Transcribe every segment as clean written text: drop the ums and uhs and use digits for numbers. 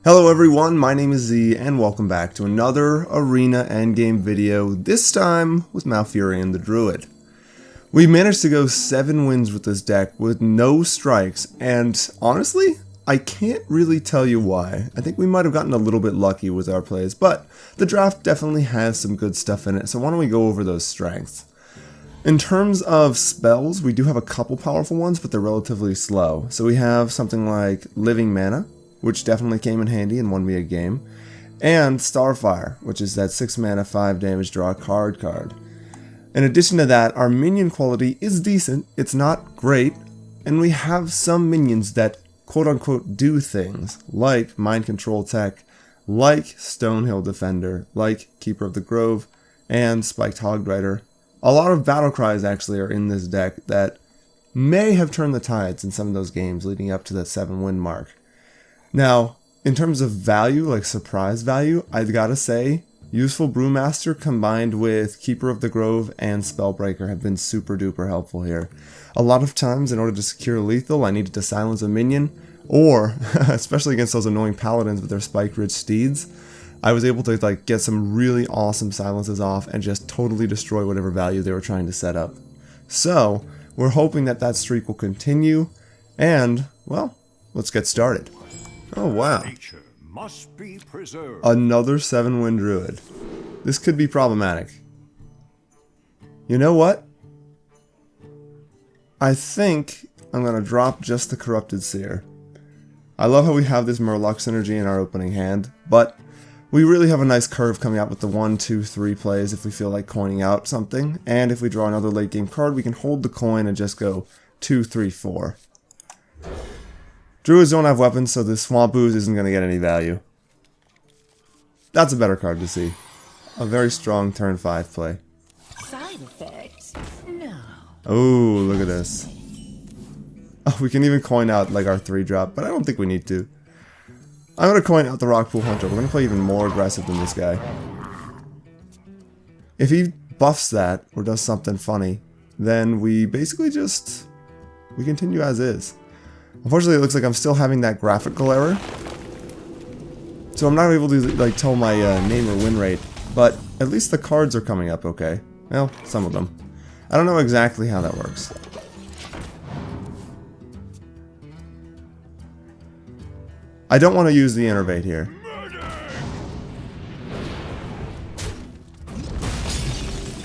Hello everyone, my name is Z and welcome back to another Arena Endgame video, this time with Malfurion the Druid. We managed to go 7 wins with this deck with no strikes, and honestly, I can't really tell you why. I think we might have gotten a little bit lucky with our plays, but the draft definitely has some good stuff in it, so why don't we go over those strengths. In terms of spells, we do have a couple powerful ones, but they're relatively slow. So we have something like Living Mana, which definitely came in handy and won me a game, and Starfire, which is that 6 mana 5 damage draw a card. In addition to that, our minion quality is decent, it's not great, and we have some minions that quote-unquote do things, like Mind Control Tech, like Stonehill Defender, like Keeper of the Grove, and Spiked Hogrider. A lot of Battlecries actually are in this deck that may have turned the tides in some of those games leading up to that 7-win mark. Now, in terms of value, like surprise value, I've got to say, Useful Brewmaster combined with Keeper of the Grove and Spellbreaker have been super duper helpful here. A lot of times, in order to secure lethal, I needed to silence a minion, or, especially against those annoying paladins with their spike-rich steeds, I was able to get some really awesome silences off and just totally destroy whatever value they were trying to set up. So, we're hoping that that streak will continue, and, well, let's get started. Oh wow. Must be preserved. Another 7-win Druid. This could be problematic. You know what? I think I'm going to drop just the Corrupted Seer. I love how we have this Murloc synergy in our opening hand, but we really have a nice curve coming out with the 1, 2, 3 plays if we feel like coining out something, and if we draw another late game card we can hold the coin and just go 2, 3, 4. Druids don't have weapons, so this Swamp Ooze isn't going to get any value. That's a better card to see. A very strong turn 5 play. Side effects? No. Oh, look at this. Oh, we can even coin out like our 3-drop, but I don't think we need to. I'm going to coin out the Rockpool Hunter. We're going to play even more aggressive than this guy. If he buffs that, or does something funny, then we basically just... we continue as is. Unfortunately, it looks like I'm still having that graphical error, so I'm not able to tell my name or win rate, but at least the cards are coming up okay. Well, some of them. I don't know exactly how that works. I don't want to use the Innervate here.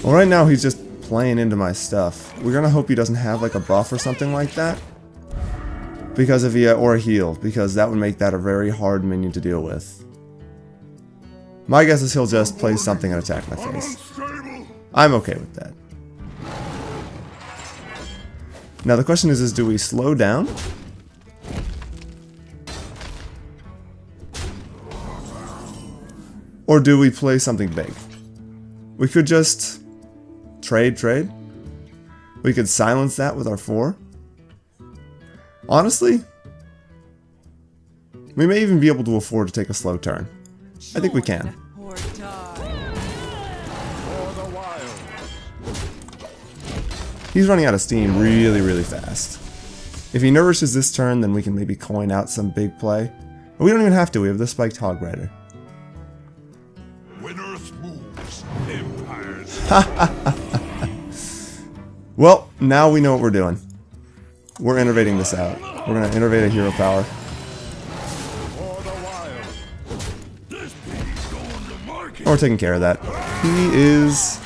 Well, right now he's just playing into my stuff. We're gonna hope he doesn't have like a buff or something like that. Because if he, or a heal, because that would make that a very hard minion to deal with. My guess is he'll just play something and attack my face. I'm okay with that. Now the question is do we slow down? Or do we play something big? We could just trade. We could silence that with our 4. Honestly, we may even be able to afford to take a slow turn. I think we can. He's running out of steam really fast. If he nourishes this turn, then we can maybe coin out some big play. But we don't even have to, we have the Spiked Hogrider. When Earth moves, empires. Well, now we know what we're doing. We're innovating this out. We're going to innovate a hero power. And we're taking care of that. He is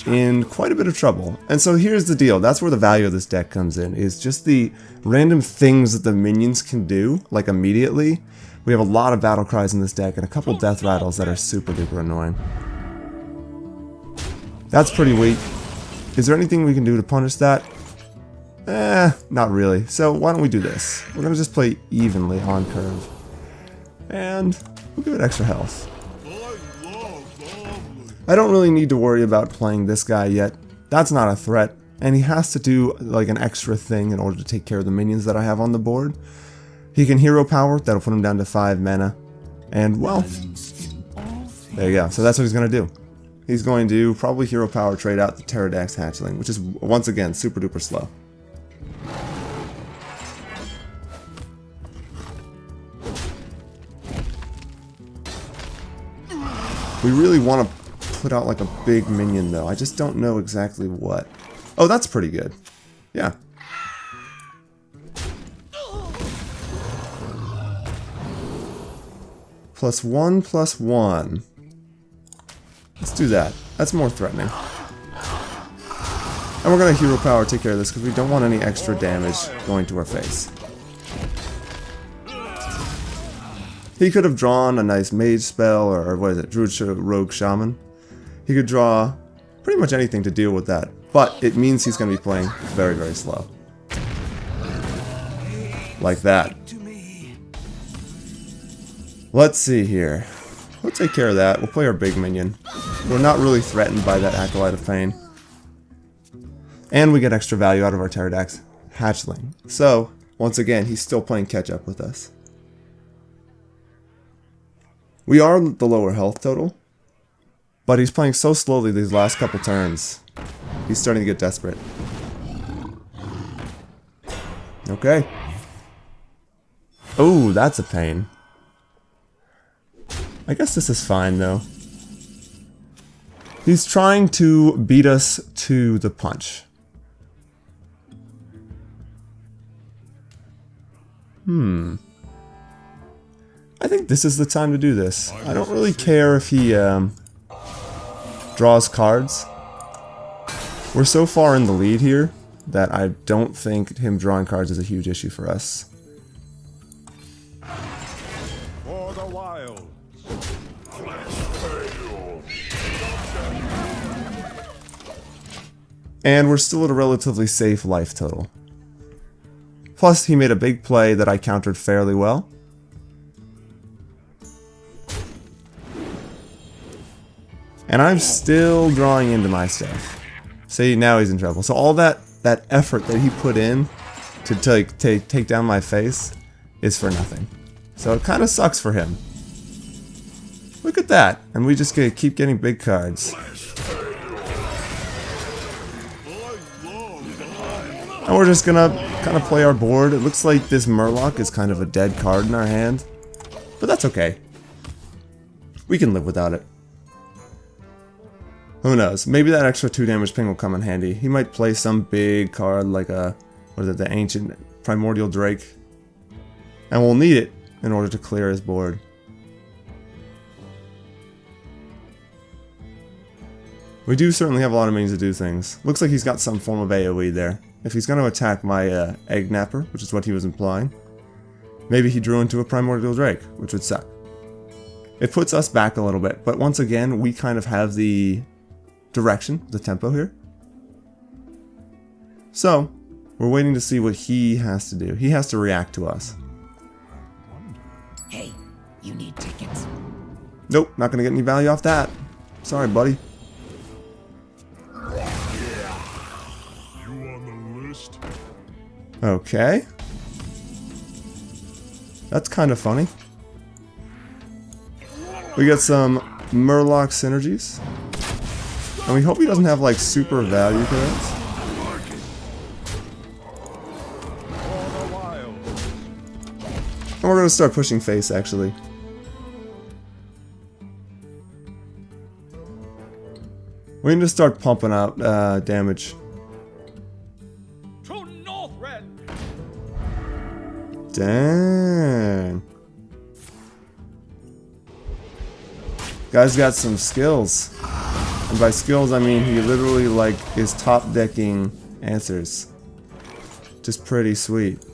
in quite a bit of trouble. And so here's the deal. That's where the value of this deck comes in, is just the random things that the minions can do, like immediately. We have a lot of Battlecries in this deck and a couple Death Rattles that are super duper annoying. That's pretty weak. Is there anything we can do to punish that? Not really. So why don't we do this? We're going to just play evenly on curve. And we'll give it extra health. I don't really need to worry about playing this guy yet. That's not a threat. And he has to do like an extra thing in order to take care of the minions that I have on the board. He can hero power. That'll put him down to 5 mana. And well, there you go. So that's what he's going to do. He's going to probably hero power trade out the Pterodax Hatchling, which is once again super duper slow. We really want to put out like a big minion though. I just don't know exactly what. Oh, that's pretty good. Yeah. +1/+1. Let's do that. That's more threatening. And we're gonna hero power take care of this because we don't want any extra damage going to our face. He could have drawn a nice mage spell, or what is it, Druid Rogue Shaman. He could draw pretty much anything to deal with that, but it means he's going to be playing very, very slow. Like that. Let's see here. We'll take care of that. We'll play our big minion. We're not really threatened by that Acolyte of Pain. And we get extra value out of our Pterodactyl hatchling. So, once again, he's still playing catch up with us. We are the lower health total, but he's playing so slowly these last couple turns. He's starting to get desperate. Okay. Oh, that's a pain. I guess this is fine though. He's trying to beat us to the punch. I think this is the time to do this. I don't really care if he draws cards. We're so far in the lead here that I don't think him drawing cards is a huge issue for us. For the wild. And we're still at a relatively safe life total. Plus, he made a big play that I countered fairly well. And I'm still drawing into my stuff. See, now he's in trouble. So all that effort that he put in to take down my face is for nothing. So it kind of sucks for him. Look at that. And we just keep getting big cards. And we're just gonna kind of play our board. It looks like this Murloc is kind of a dead card in our hand. But that's okay. We can live without it. Who knows? Maybe that extra 2 damage ping will come in handy. He might play some big card like a, what is it, the Ancient Primordial Drake. And we'll need it in order to clear his board. We do certainly have a lot of means to do things. Looks like he's got some form of AoE there. If he's going to attack my Egg Napper, which is what he was implying, maybe he drew into a Primordial Drake, which would suck. It puts us back a little bit, but once again, we kind of have the direction, the tempo here. So, we're waiting to see what he has to do. He has to react to us. Hey, you need tickets. Nope, not going to get any value off that. Sorry, buddy. You on the list? Okay. That's kind of funny. We got some Murloc synergies. And we hope he doesn't have like super value cards. And we're going to start pushing face actually. We need to start pumping out damage. To Northrend. Dang. Guy's got some skills. And by skills I mean he literally like is top decking answers. Just pretty sweet.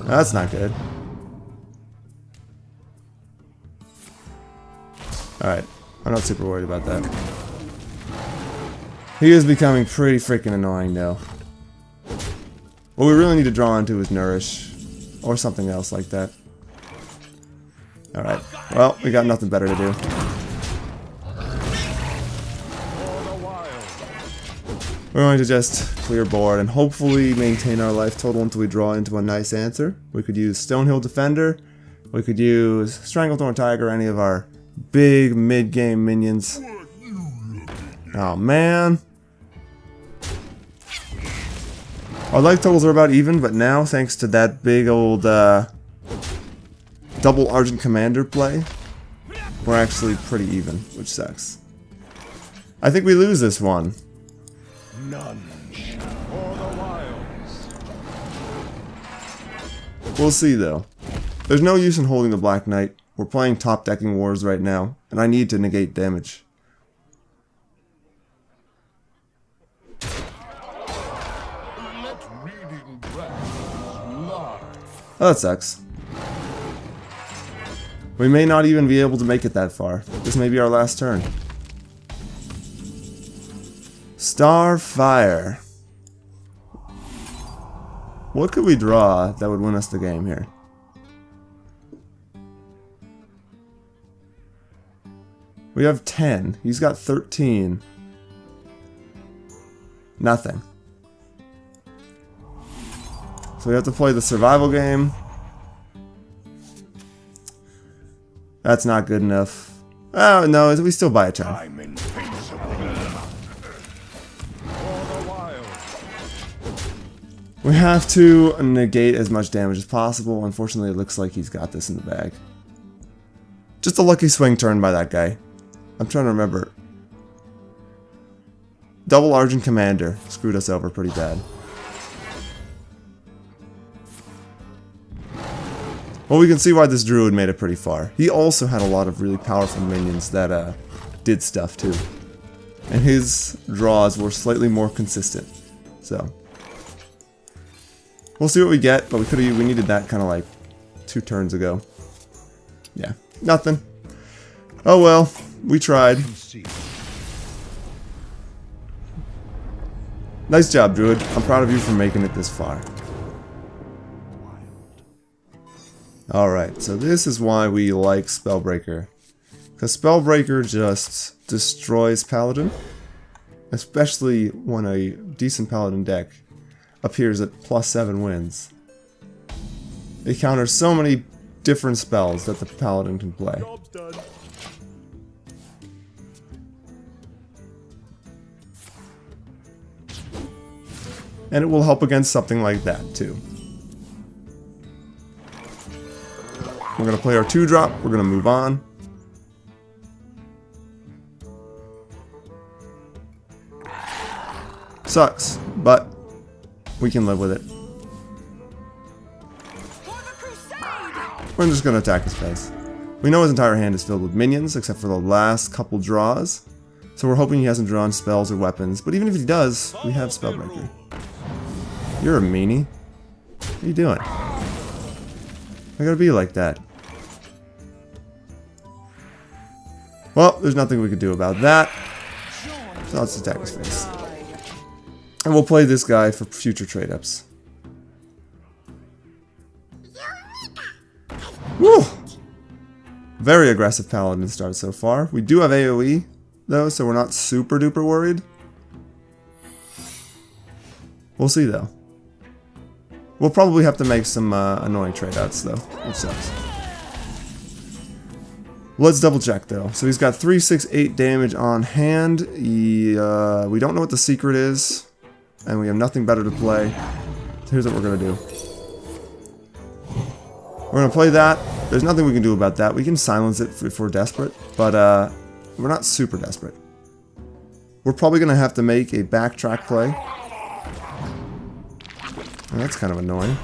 That's not good. Alright, I'm not super worried about that. He is becoming pretty freaking annoying though. What we really need to draw into is Nourish, or something else like that. Alright, well, we got nothing better to do. We're going to just clear board and hopefully maintain our life total until we draw into a nice answer. We could use Stonehill Defender, we could use Stranglethorn Tiger, any of our big mid-game minions. Oh, man. Our life totals are about even, but now, thanks to that big old double Argent Commander play, we're actually pretty even, which sucks. I think we lose this one. None for the wilds. We'll see, though. There's no use in holding the Black Knight. We're playing top decking wars right now, and I need to negate damage. Let reading practice lie. Oh, that sucks. We may not even be able to make it that far. This may be our last turn. Starfire. What could we draw that would win us the game here? We have 10. He's got 13. Nothing. So we have to play the survival game. That's not good enough. Oh, no, we still buy a turn. I'm invincible. For the wilds. We have to negate as much damage as possible. Unfortunately, it looks like he's got this in the bag. Just a lucky swing turn by that guy. I'm trying to remember. Double Argent Commander screwed us over pretty bad. Well, we can see why this Druid made it pretty far. He also had a lot of really powerful minions that did stuff too. And his draws were slightly more consistent. So we'll see what we get, but we needed that kind of like 2 turns ago. Yeah, nothing. Oh well, we tried. Nice job, Druid. I'm proud of you for making it this far. Alright, so this is why we like Spellbreaker. Because Spellbreaker just destroys Paladin. Especially when a decent Paladin deck appears at +7 wins. It counters so many different spells that the Paladin can play. Job's done. And it will help against something like that too. We're going to play our 2-drop, we're going to move on. Sucks, but we can live with it. We're just going to attack his face. We know his entire hand is filled with minions, except for the last couple draws. So we're hoping he hasn't drawn spells or weapons, but even if he does, we have Spellbreaker. You're a meanie. What are you doing? I gotta be like that. Well, there's nothing we could do about that. So let's attack his face. And we'll play this guy for future trade-ups. Woo! Very aggressive Paladin start so far. We do have AoE, though, so we're not super duper worried. We'll see, though. We'll probably have to make some annoying trade-outs, though, which sucks. Let's double check, though. So he's got 3, 6, 8 damage on hand. We don't know what the secret is, and we have nothing better to play. So here's what we're going to do. We're going to play that. There's nothing we can do about that. We can silence it if we're desperate, but we're not super desperate. We're probably going to have to make a backtrack play. And that's kind of annoying.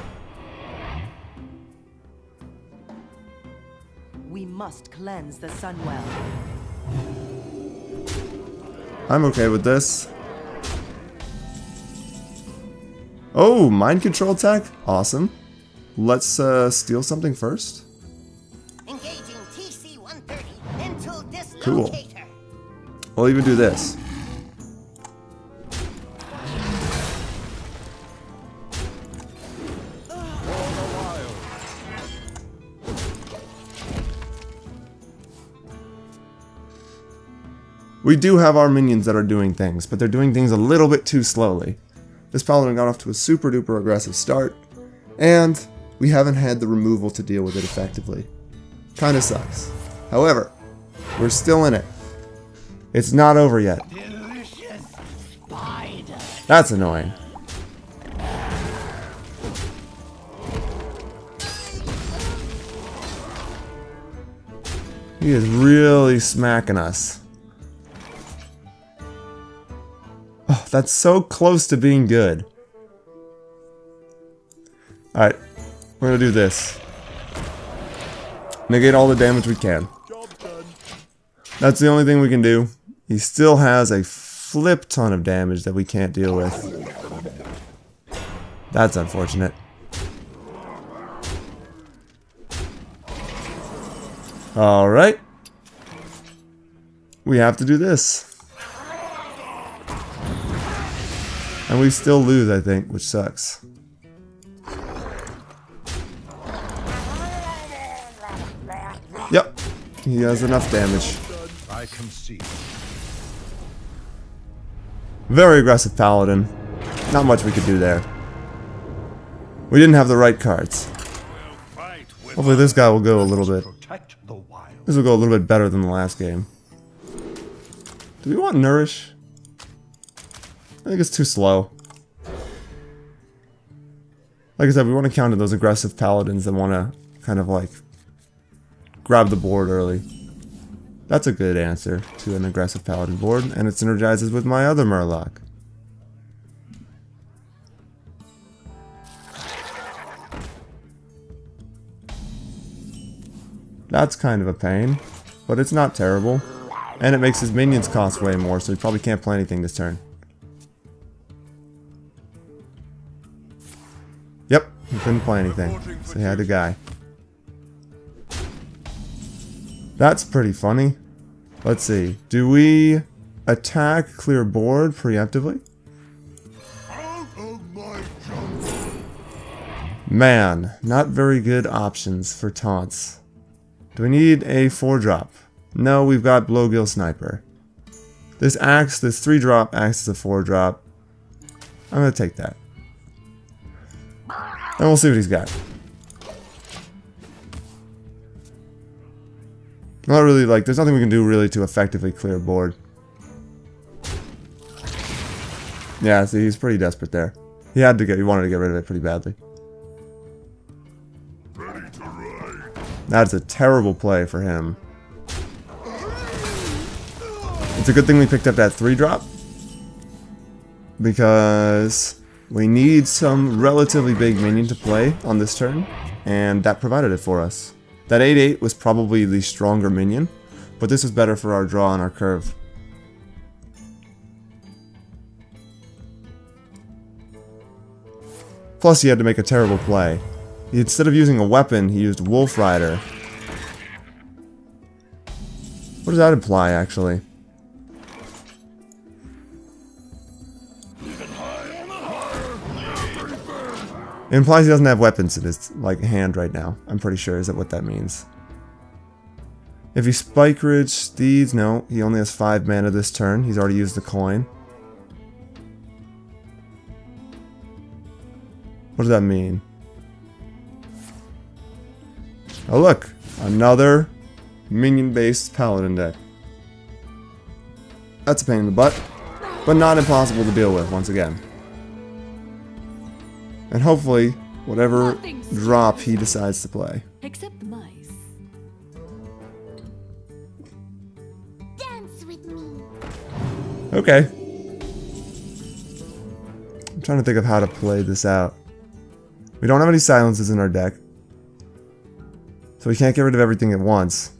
We must cleanse the Sunwell. I'm okay with this. Oh, mind control attack? Awesome. Let's steal something first. Engaging TC-130 into dislocator. Cool. We'll even do this. We do have our minions that are doing things, but they're doing things a little bit too slowly. This Paladin got off to a super duper aggressive start, and we haven't had the removal to deal with it effectively. Kinda sucks. However, we're still in it. It's not over yet. That's annoying. He is really smacking us. Oh, that's so close to being good. Alright, we're gonna do this. Negate all the damage we can. That's the only thing we can do. He still has a flip ton of damage that we can't deal with. That's unfortunate. Alright. We have to do this. And we still lose, I think, which sucks. Yep. He has enough damage. I concede. Very aggressive paladin. Not much we could do there. We didn't have the right cards. Hopefully this guy will go a little bit. Protect the wild. This will go a little bit better than the last game. Do we want Nourish? I think it's too slow. Like I said, we want to counter those aggressive paladins that want to kind of like grab the board early. That's a good answer to an aggressive paladin board, and it synergizes with my other Murloc. That's kind of a pain, but it's not terrible. And it makes his minions cost way more, so he probably can't play anything this turn. Yep, he couldn't play anything, so he had to die. That's pretty funny. Let's see, do we attack clear board preemptively? Man, not very good options for taunts. Do we need a 4-drop? No, we've got Blowgill Sniper. This 3-drop acts as a 4-drop. I'm gonna take that. And we'll see what he's got. Not really, like, there's nothing we can do really to effectively clear board. Yeah, see, he's pretty desperate there. He wanted to get rid of it pretty badly. That's a terrible play for him. It's a good thing we picked up that 3-drop. Because we need some relatively big minion to play on this turn. And that provided it for us. That 8/8 was probably the stronger minion. But this was better for our draw and our curve. Plus he had to make a terrible play. Instead of using a weapon, he used Wolf Rider. What does that imply, actually? It implies he doesn't have weapons in his hand right now. I'm pretty sure. Is that what that means? If he Spike Ridge Steeds, no. He only has 5 mana this turn. He's already used the coin. What does that mean? Oh look! Another minion-based paladin deck. That's a pain in the butt, but not impossible to deal with once again. And hopefully, whatever drop he decides to play. Except the mice. Dance with me. Okay. I'm trying to think of how to play this out. We don't have any silences in our deck. So we can't get rid of everything at once.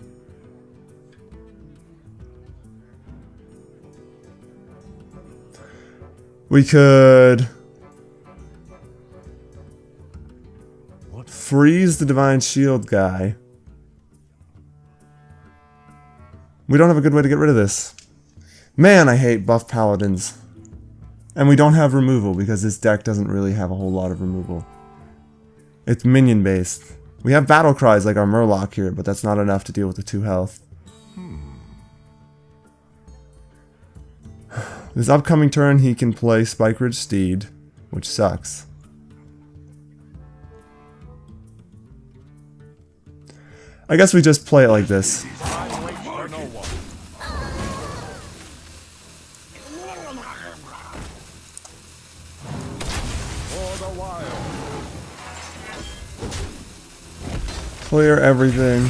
We could freeze the Divine Shield guy. We don't have a good way to get rid of this. Man, I hate buff paladins. And we don't have removal because this deck doesn't really have a whole lot of removal. It's minion based. We have battle cries like our Murloc here, but that's not enough to deal with the 2 health. This upcoming turn he can play Spike Ridge Steed, which sucks. I guess we just play it like this. Clear everything.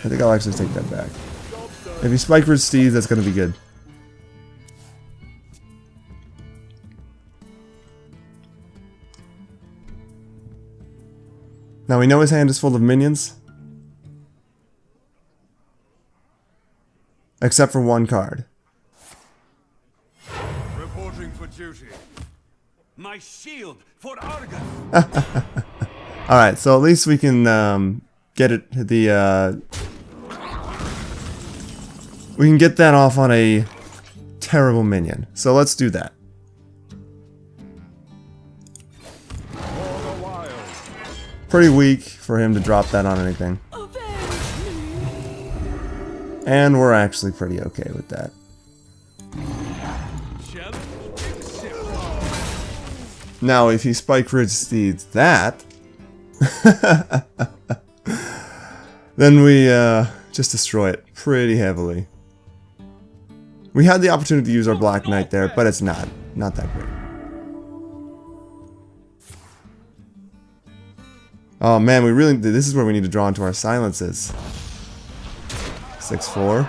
I think I'll actually take that back. If he Spike Ridge Steeds, that's going to be good. Now we know his hand is full of minions. Except for one card. Reporting for duty. My shield for Argus. Alright, so at least we can get it we can get that off on a terrible minion. So let's do that. Pretty weak for him to drop that on anything. And we're actually pretty okay with that. Now if he Spike Ridge Steeds that, then we just destroy it pretty heavily. We had the opportunity to use our Black Knight there, but it's not that great. Oh man, this is where we need to draw into our silences. 6-4.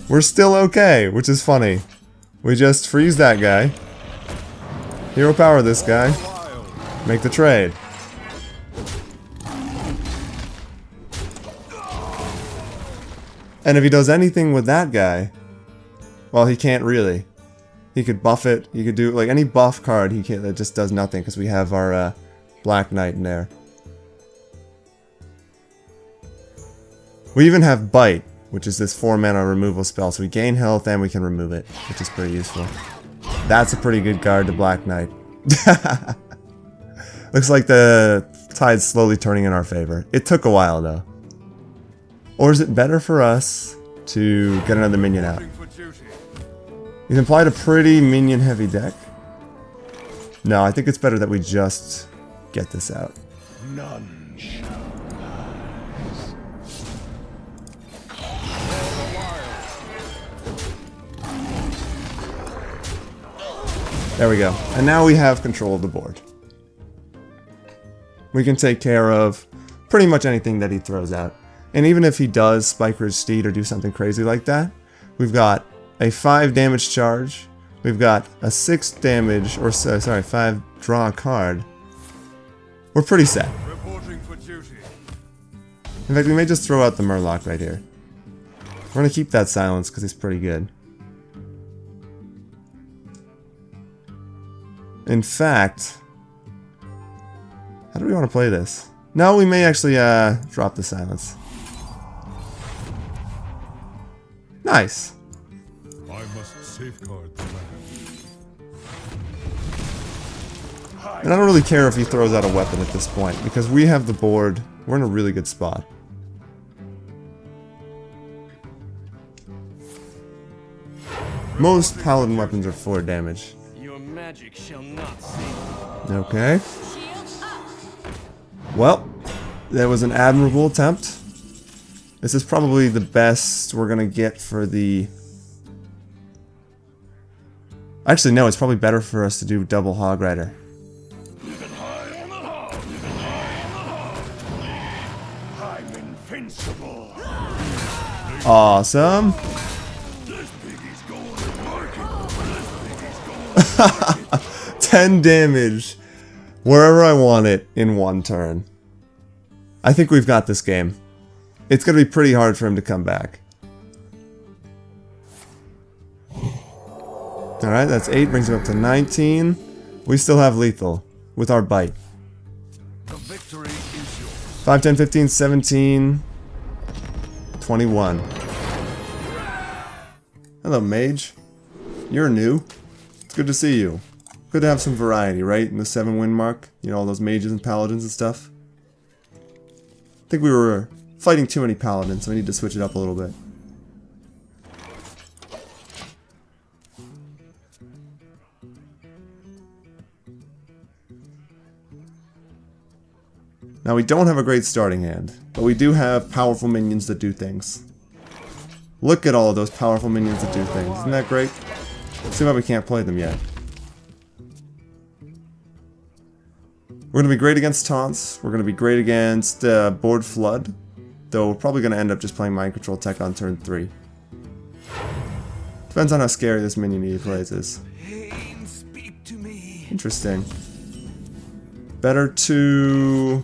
We're still okay, which is funny. We just freeze that guy. Hero power this guy. Make the trade. And if he does anything with that guy, well, he can't really. He could buff it. He could do like any buff card. He can't. That just does nothing because we have our Black Knight in there. We even have Bite, which is this 4-mana removal spell, so we gain health and we can remove it, which is pretty useful. That's a pretty good card to Black Knight. Looks like the tide's slowly turning in our favor. It took a while though. Or is it better for us to get another minion out? He's implied a pretty minion-heavy deck. No, I think it's better that we just get this out. None shall There we go. And now we have control of the board. We can take care of pretty much anything that he throws out. And even if he does Spike Ridge Steed or do something crazy like that, we've got a 5 damage charge, we've got a 6 damage, or sorry, 5 draw a card. We're pretty set. reporting for duty. In fact, we may just throw out the Murloc right here. We're gonna keep that silence because he's pretty good. In fact, how do we want to play this? No, we may actually drop the silence. Nice. I must safeguard the land. And I don't really care if he throws out a weapon at this point, because we have the board. We're in a really good spot. Most paladin weapons are 4 damage. Your magic shall not save. Okay. Well, that was an admirable attempt. This is probably the best we're gonna get for the... Actually, no, it's probably better for us to do double Hog Rider. I'm invincible. Awesome. This piggy's going to market. This piggy's going 10 damage wherever I want it in 1 turn. I think we've got this game. It's going to be pretty hard for him to come back. Alright, that's 8, brings him up to 19. We still have lethal with our bite. The victory is yours. 5, 10, 15, 17, 21. Hello, mage. You're new. It's good to see you. Good to have some variety, right? In the 7-win mark. You know, all those mages and paladins and stuff. I think we were fighting too many paladins, so we need to switch it up a little bit. Now, we don't have a great starting hand, but we do have powerful minions that do things. Look at all of those powerful minions that do things. Isn't that great? See why we can't play them yet. We're going to be great against taunts. We're going to be great against board flood. Though we're probably going to end up just playing mind control tech on turn 3. Depends on how scary this minion he plays is. Pain, speak to me. Interesting. Better to...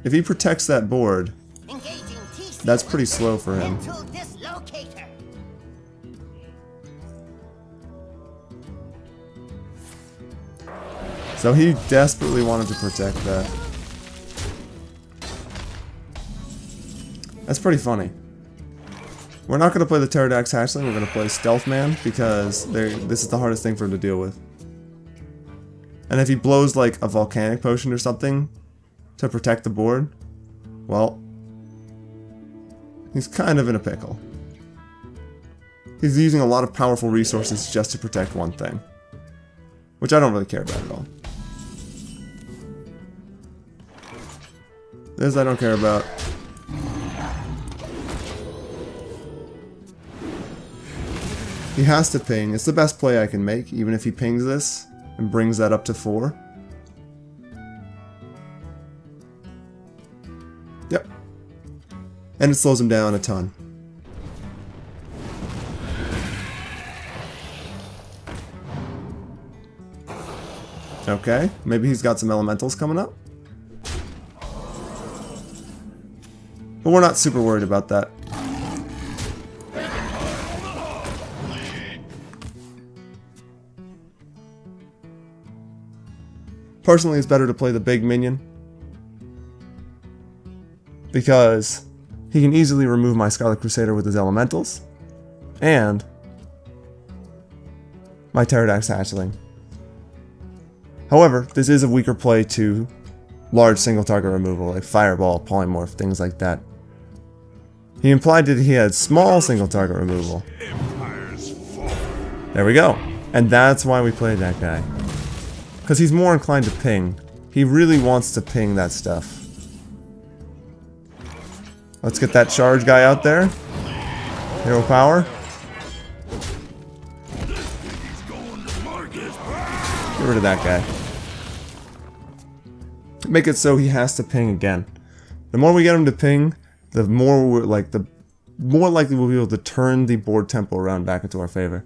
If he protects that board, Engaging TC that's pretty slow for him. mental dislocator. So he desperately wanted to protect that. That's pretty funny. We're not going to play the Pterodax Hatchling, we're going to play Stealth Man, because this is the hardest thing for him to deal with. And if he blows like a Volcanic Potion or something to protect the board, well, he's kind of in a pickle. He's using a lot of powerful resources just to protect one thing, which I don't really care about at all. This I don't care about. He has to ping. It's the best play I can make, even if he pings this and brings that up to 4. Yep. And it slows him down a ton. Okay, maybe he's got some elementals coming up. But we're not super worried about that. Personally, it's better to play the big minion, because he can easily remove my Scarlet Crusader with his elementals, and my Pterodax Hatchling. However, this is a weaker play to large single target removal, like Fireball, Polymorph, things like that. He implied that he had small single target removal. There we go. And that's why we played that guy. Because he's more inclined to ping. He really wants to ping that stuff. Let's get that charge guy out there. Hero power. Get rid of that guy. Make it so he has to ping again. The more we get him to ping, the more we're like the more likely we'll be able to turn the board tempo around back into our favor.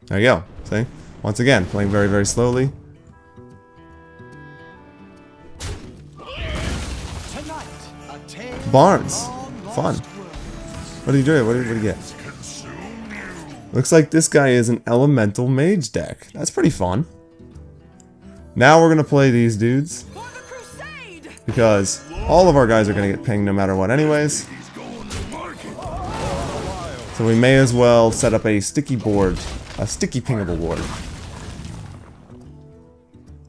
There you go. See? Once again, playing very, very slowly. Barnes. Fun. What did he do? What did he get? Looks like this guy is an elemental mage deck. That's pretty fun. Now we're going to play these dudes. Because all of our guys are going to get pinged no matter what anyways. So we may as well set up a sticky board. A sticky pingable board.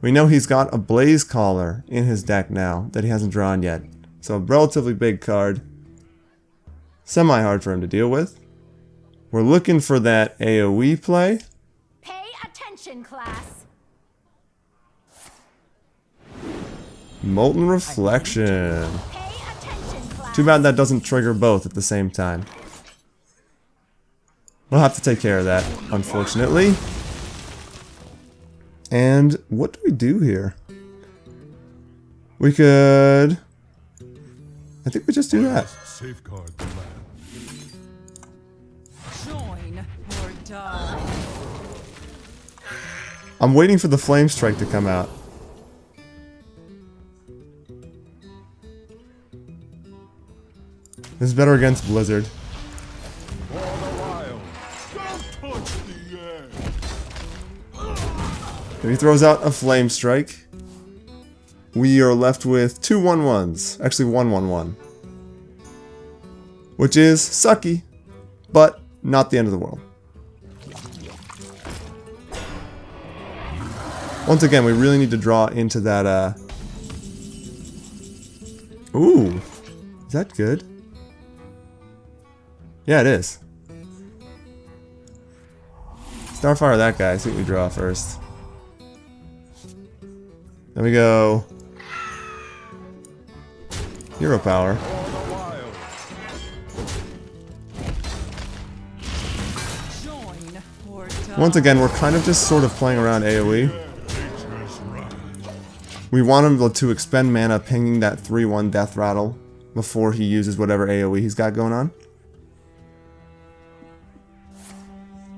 We know he's got a Blaze Caller in his deck now that he hasn't drawn yet. So a relatively big card. Semi-hard for him to deal with. We're looking for that AoE play. Pay attention, class. Molten Reflection. Pay attention, class. Too bad that doesn't trigger both at the same time. We'll have to take care of that, unfortunately. And what do we do here? We could... I think we just do that. Safeguard the land. Join or die. I'm waiting for the Flame Strike to come out. This is better against Blizzard. For the wild. Don't touch the air. If he throws out a Flame Strike, we are left with 2 1/1s. Actually, 1/1/1. Which is sucky, but not the end of the world. Once again, we really need to draw into that, Ooh! Is that good? Yeah, it is. Starfire that guy, see what we draw first. Then we go... Hero Power. For the wild. Join Once again, we're kind of just sort of playing around AoE. We want him to expend mana pinging that 3-1 death rattle before he uses whatever AoE he's got going on.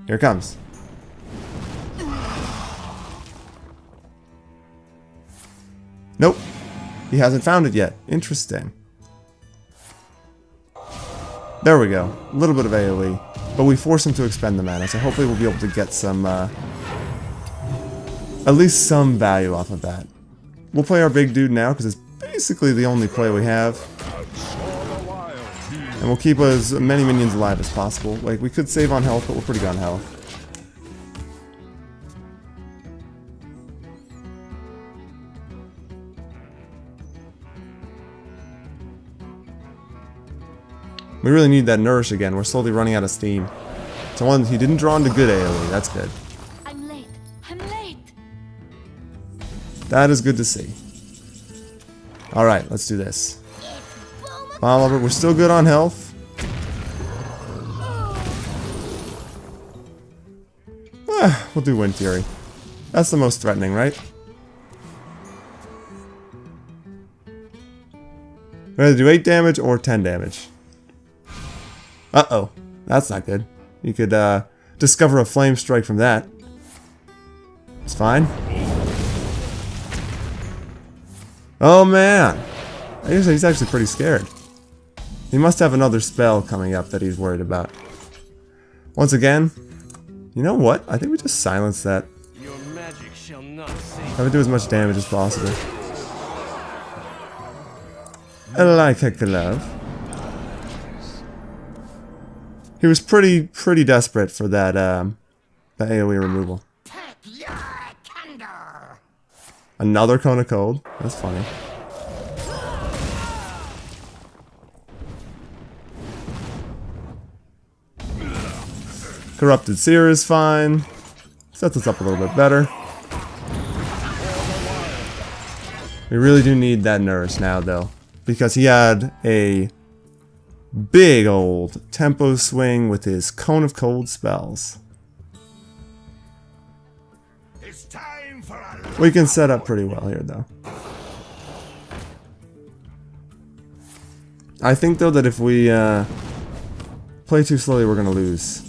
Here it comes. Nope. He hasn't found it yet. Interesting. There we go. A little bit of AoE. But we force him to expend the mana, so hopefully we'll be able to get some, at least some value off of that. We'll play our big dude now, because it's basically the only play we have. And we'll keep as many minions alive as possible. Like, we could save on health, but we're pretty good on health. We really need that nourish again. We're slowly running out of steam. So one, he didn't draw into good AoE. That's good. I'm late. I'm late. That is good to see. Alright, let's do this. Oliver, we're still good on health. We'll do Wind Fury. That's the most threatening, right? We're gonna do 8 damage or 10 damage. Uh-oh. That's not good. You could discover a flame strike from that. It's fine. Oh man! He's actually pretty scared. He must have another spell coming up that he's worried about. Once again, you know what? I think we just silence that. Your magic shall not save. Have it do as much damage as possible. I like a glove. He was pretty desperate for that the AoE removal. Take your candor. Another cone of cold. That's funny. Corrupted Seer is fine. Sets us up a little bit better. We really do need that nourish now though, because he had a big old tempo swing with his Cone of Cold spells. It's time for a We can set up pretty well here though. I think though that if we play too slowly we're gonna lose.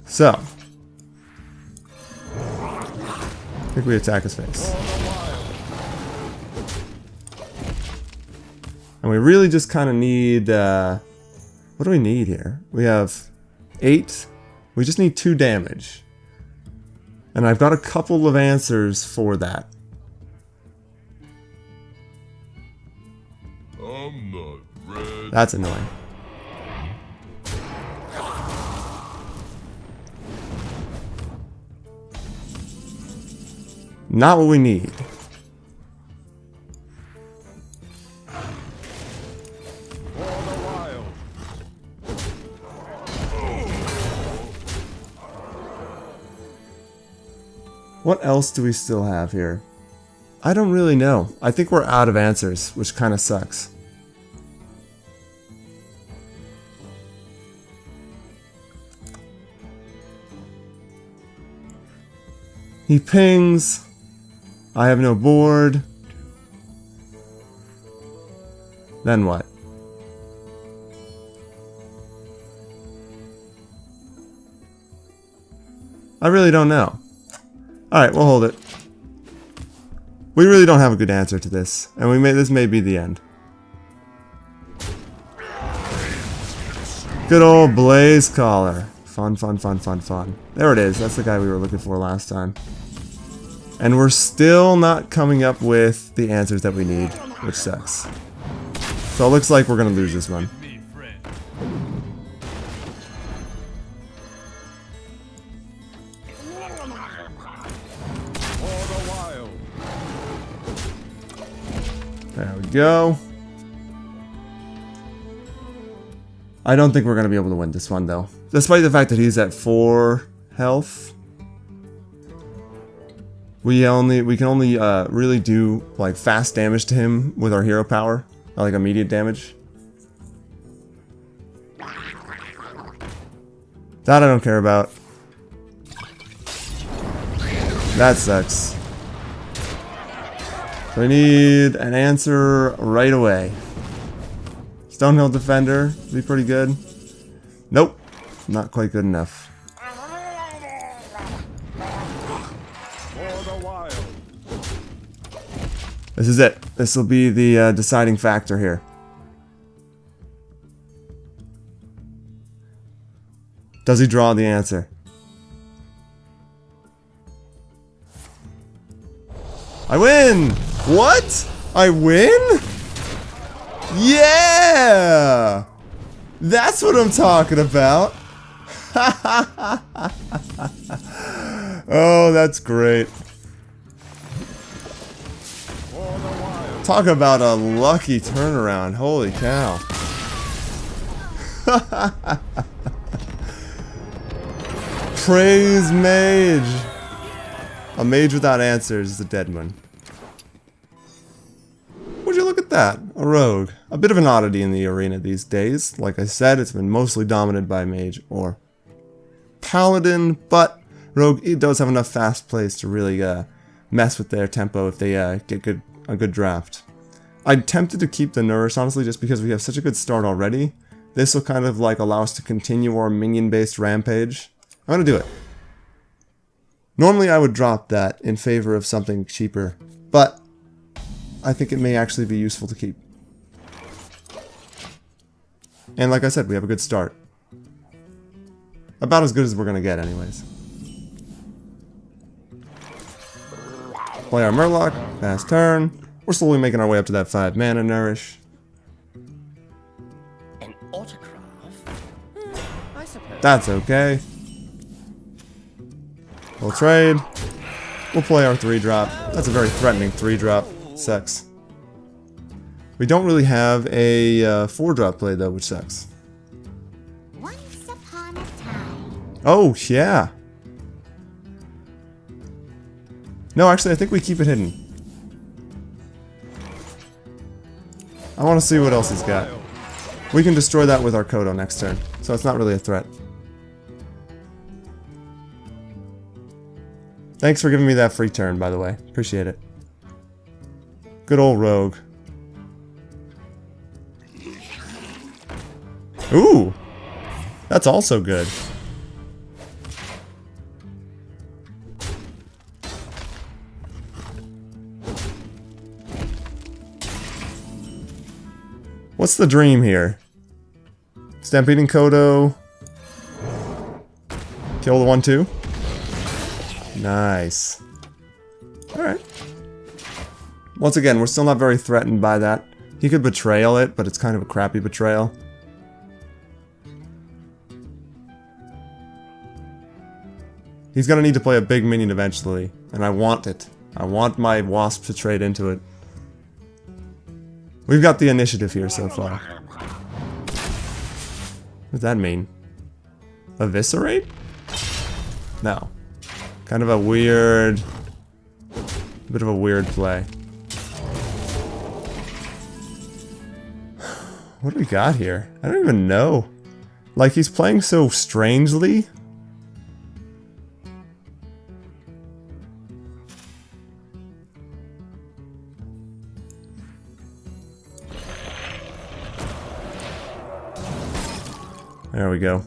So I think we attack his face. And we really just kind of need, what do we need here? We have 8. We just need 2 damage. And I've got a couple of answers for that. I'm not ready. That's annoying. Not what we need. What else do we still have here? I don't really know. I think we're out of answers, which kind of sucks. He pings. I have no board. Then what? I really don't know. Alright, we'll hold it. We really don't have a good answer to this, and this may be the end. Good old Blaze Caller. Fun, fun, fun, fun, fun. There it is. That's the guy we were looking for last time. And we're still not coming up with the answers that we need, which sucks. So it looks like we're gonna lose this one. Me, friend. There we go. I don't think we're going to be able to win this one, though. Despite the fact that he's at 4 health. We can only really do like fast damage to him with our hero power. Not like immediate damage. That I don't care about. That sucks. So we need an answer right away. Stonehill Defender would be pretty good. Nope. Not quite good enough. For the wild. This is it. This will be the deciding factor here. Does he draw the answer? I win! What? I win? Yeah! That's what I'm talking about. Oh, that's great. Talk about a lucky turnaround. Holy cow. Praise mage. A mage without answers is a dead one. Would you look at that? A rogue. A bit of an oddity in the arena these days. Like I said, it's been mostly dominated by mage or paladin, but rogue, it does have enough fast plays to really mess with their tempo if they get a good draft. I'm tempted to keep the nourish, honestly, just because we have such a good start already. This will kind of like allow us to continue our minion-based rampage. I'm gonna do it. Normally I would drop that in favor of something cheaper, but I think it may actually be useful to keep. And like I said, we have a good start. About as good as we're gonna get anyways. Play our Murloc, fast turn. We're slowly making our way up to that 5 mana nourish. An autograph? I suppose. That's okay. We'll trade. We'll play our 3-drop. That's a very threatening 3-drop. Sucks. We don't really have a 4-drop play though, which sucks. Once upon a time. Oh, yeah. No, actually, I think we keep it hidden. I want to see what else he's got. We can destroy that with our Kodo next turn, so it's not really a threat. Thanks for giving me that free turn, by the way. Appreciate it. Good old rogue. Ooh! That's also good. What's the dream here? Stampeding Kodo. Kill the 1/2. Nice. Alright. Once again, we're still not very threatened by that. He could betrayal it, but it's kind of a crappy betrayal. He's gonna need to play a big minion eventually, and I want it. I want my wasp to trade into it. We've got the initiative here so far. What does that mean? Eviscerate? No. Kind of a weird... bit of a weird play. What do we got here? I don't even know. Like, he's playing so strangely. There we go.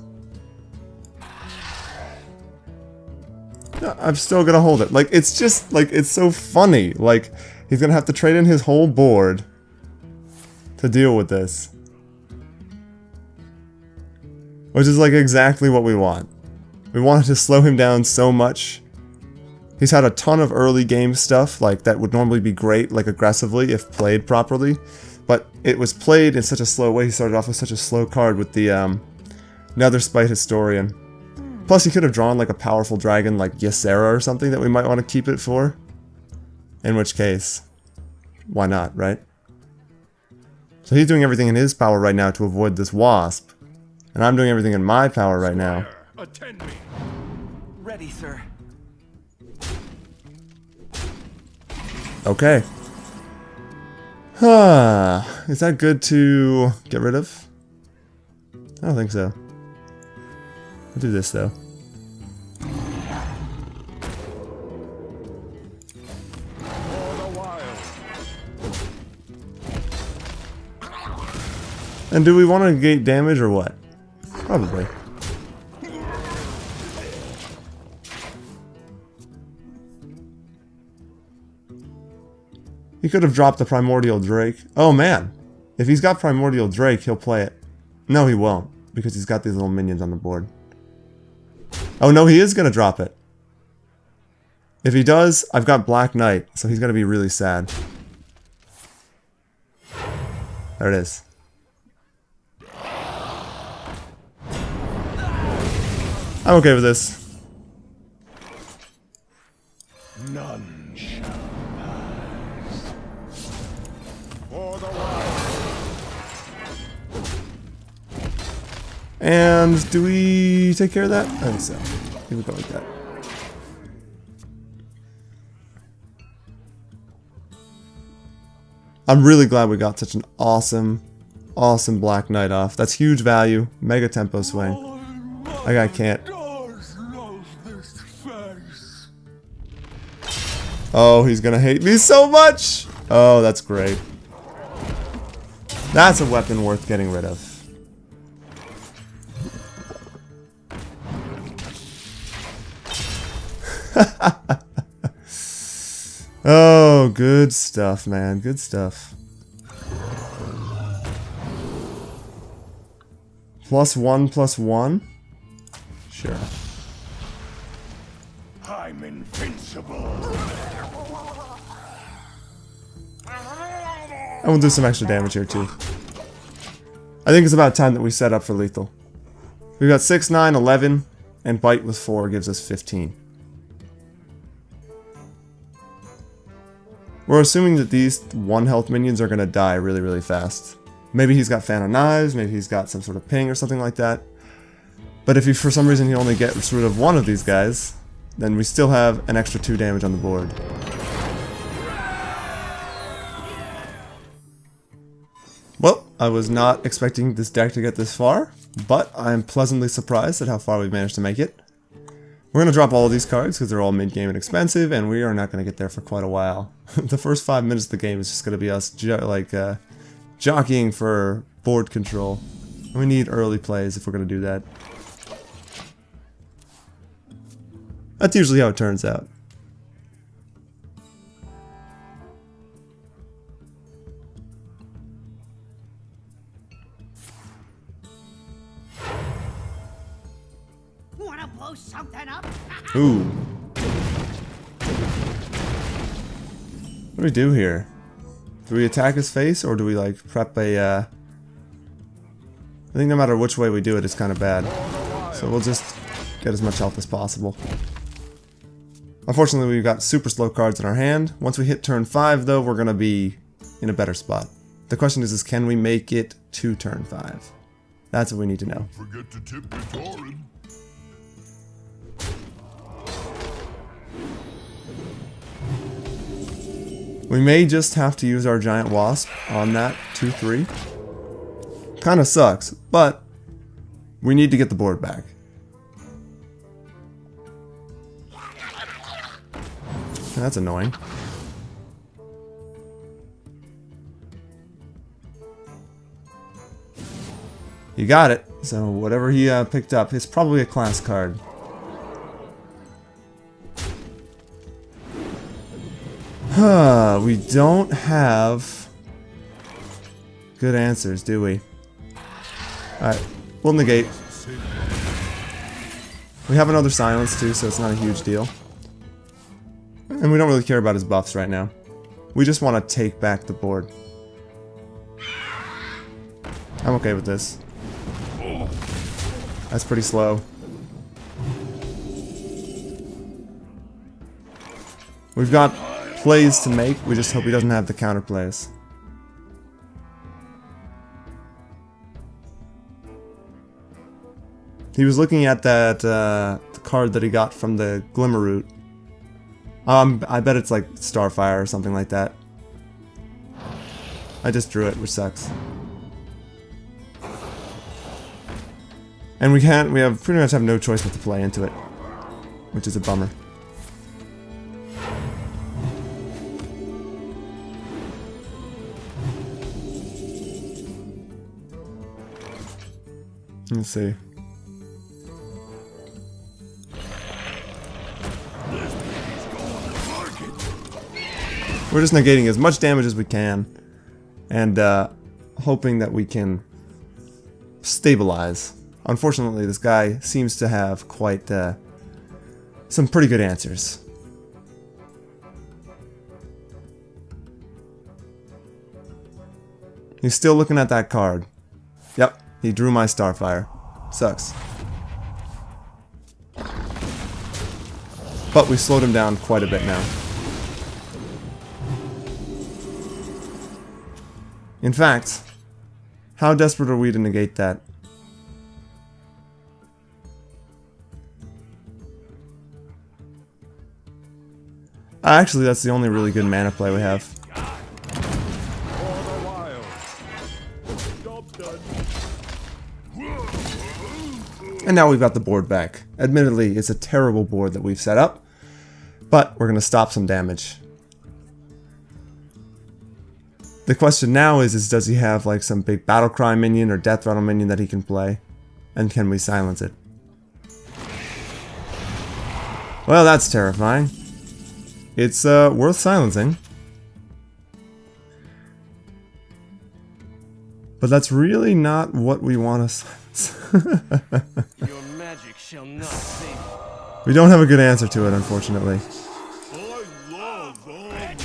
No, I'm still gonna hold it. Like, it's just, like, it's so funny. Like, he's gonna have to trade in his whole board to deal with this. Which is, like, exactly what we want. We wanted to slow him down so much. He's had a ton of early game stuff, like, that would normally be great, like, aggressively, if played properly. But it was played in such a slow way. He started off with such a slow card with the, Nether Spite Historian. Plus, he could have drawn like a powerful dragon like Ysera or something that we might want to keep it for. In which case, why not, right? So he's doing everything in his power right now to avoid this wasp. And I'm doing everything in my power right now. Attend me. Ready, sir. Okay. Is that good to get rid of? I don't think so. I'll do this though. And do we want to negate damage or what? Probably. He could have dropped the Primordial Drake. Oh man, if he's got Primordial Drake, he'll play it. No, he won't, because he's got these little minions on the board. Oh no, he is going to drop it. If he does, I've got Black Knight, so he's going to be really sad. There it is. I'm okay with this. None shall pass. For the wild. And do we take care of that? I think so. I think we go like that. I'm really glad we got such an awesome Black Knight off. That's huge value. Mega tempo swing. That guy can't. Oh, he's gonna hate me so much! Oh, that's great. That's a weapon worth getting rid of. Oh, good stuff, man. Good stuff. +1/+1? Sure. I'm invincible. And we'll do some extra damage here too. I think it's about time that we set up for lethal. We've got 6, 9, 11, and bite with 4 gives us 15. We're assuming that these 1 health minions are going to die really, really fast. Maybe he's got Fan of Knives, maybe he's got some sort of ping or something like that. But if he, for some reason he only gets rid of 1 of these guys, then we still have an extra 2 damage on the board. Well, I was not expecting this deck to get this far, but I'm pleasantly surprised at how far we've managed to make it. We're going to drop all of these cards because they're all mid-game and expensive, and we are not going to get there for quite a while. The first 5 minutes of the game is just going to be us jockeying for board control. And we need early plays if we're going to do that. That's usually how it turns out. Wanna blow something up? Ooh. What do we do here? Do we attack his face, or do we like prep a I think no matter which way we do it, it's kind of bad. So we'll just get as much health as possible. Unfortunately, we've got super slow cards in our hand. Once we hit turn 5, though, we're going to be in a better spot. The question is can we make it to turn 5? That's what we need to know. Forget to tip the Torrid. We may just have to use our Giant Wasp on that 2/3. Kind of sucks, but we need to get the board back. That's annoying. You got it. So whatever he picked up is probably a class card. We don't have good answers, do we? Alright, we'll negate. We have another silence too, so it's not a huge deal. And we don't really care about his buffs right now. We just want to take back the board. I'm okay with this. That's pretty slow. We've got plays to make, we just hope he doesn't have the counter plays. He was looking at that the card that he got from the Glimmer Root. I bet it's like Starfire or something like that. I just drew it, which sucks. And we have pretty much have no choice but to play into it, which is a bummer. Let's see. We're just negating as much damage as we can, and hoping that we can stabilize. Unfortunately, this guy seems to have quite some pretty good answers. He's still looking at that card. Yep, he drew my Starfire. Sucks. But we slowed him down quite a bit now. In fact, how desperate are we to negate that? Actually, that's the only really good mana play we have. And now we've got the board back. Admittedly, it's a terrible board that we've set up, but we're going to stop some damage. The question now is does he have like some big Battlecry minion or Death Rattle minion that he can play? And can we silence it? Well, that's terrifying. It's worth silencing. But that's really not what we want to silence. Your magic shall not save you. We don't have a good answer to it, unfortunately. I love army.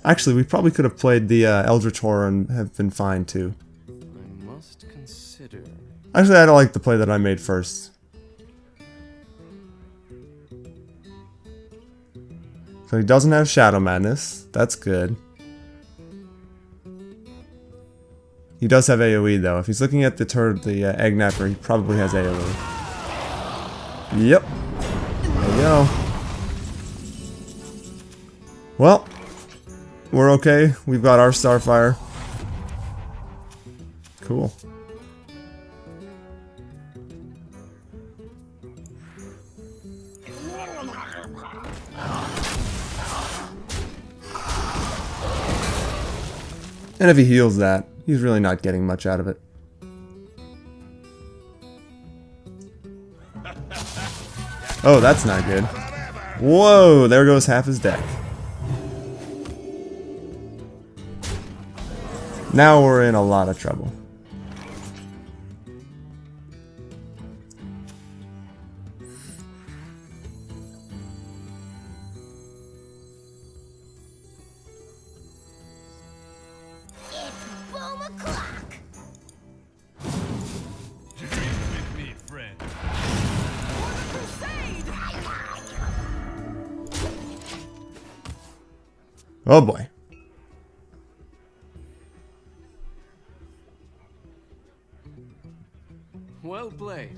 Actually, we probably could have played the Eldritch Horror and have been fine too. I must consider. Actually, I don't like the play that I made first. So he doesn't have Shadow Madness. That's good. He does have AoE though. If he's looking at the Egg Napper, he probably has AoE. Yep. There you go. Well, we're okay. We've got our Starfire. Cool. And if he heals that, he's really not getting much out of it. Oh, that's not good. Whoa, there goes half his deck. Now we're in a lot of trouble. It's boom o'clock. With me, friend. Oh boy. Well played.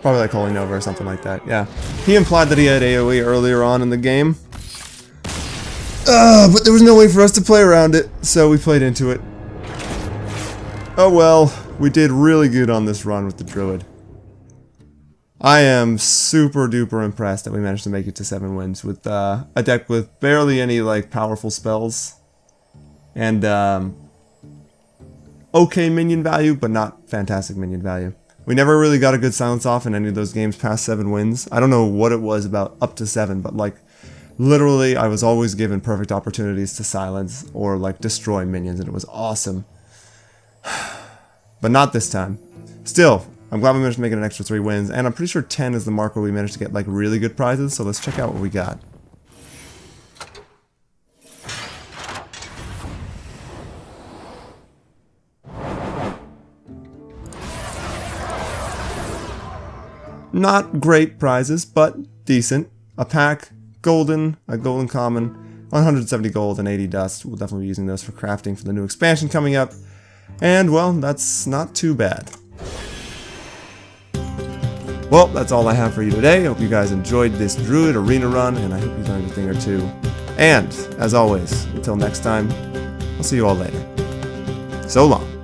Probably like Holy Nova or something like that, yeah. He implied that he had AoE earlier on in the game. But there was no way for us to play around it, so we played into it. Oh well, we did really good on this run with the Druid. I am super duper impressed that we managed to make it to 7 wins with a deck with barely any like powerful spells. And okay minion value, but not fantastic minion value. We never really got a good silence off in any of those games past 7 wins. I don't know what it was about up to 7, but like literally I was always given perfect opportunities to silence or like destroy minions, and it was awesome. But not this time. Still, I'm glad we managed to make it an extra 3 wins, and I'm pretty sure 10 is the mark where we managed to get like really good prizes, so let's check out what we got. Not great prizes, but decent. A pack, golden, a golden common, 170 gold and 80 dust. We'll definitely be using those for crafting for the new expansion coming up. And well, that's not too bad. Well, that's all I have for you today. I hope you guys enjoyed this Druid Arena run, and I hope you learned a thing or two. And, as always, until next time, I'll see you all later. So long.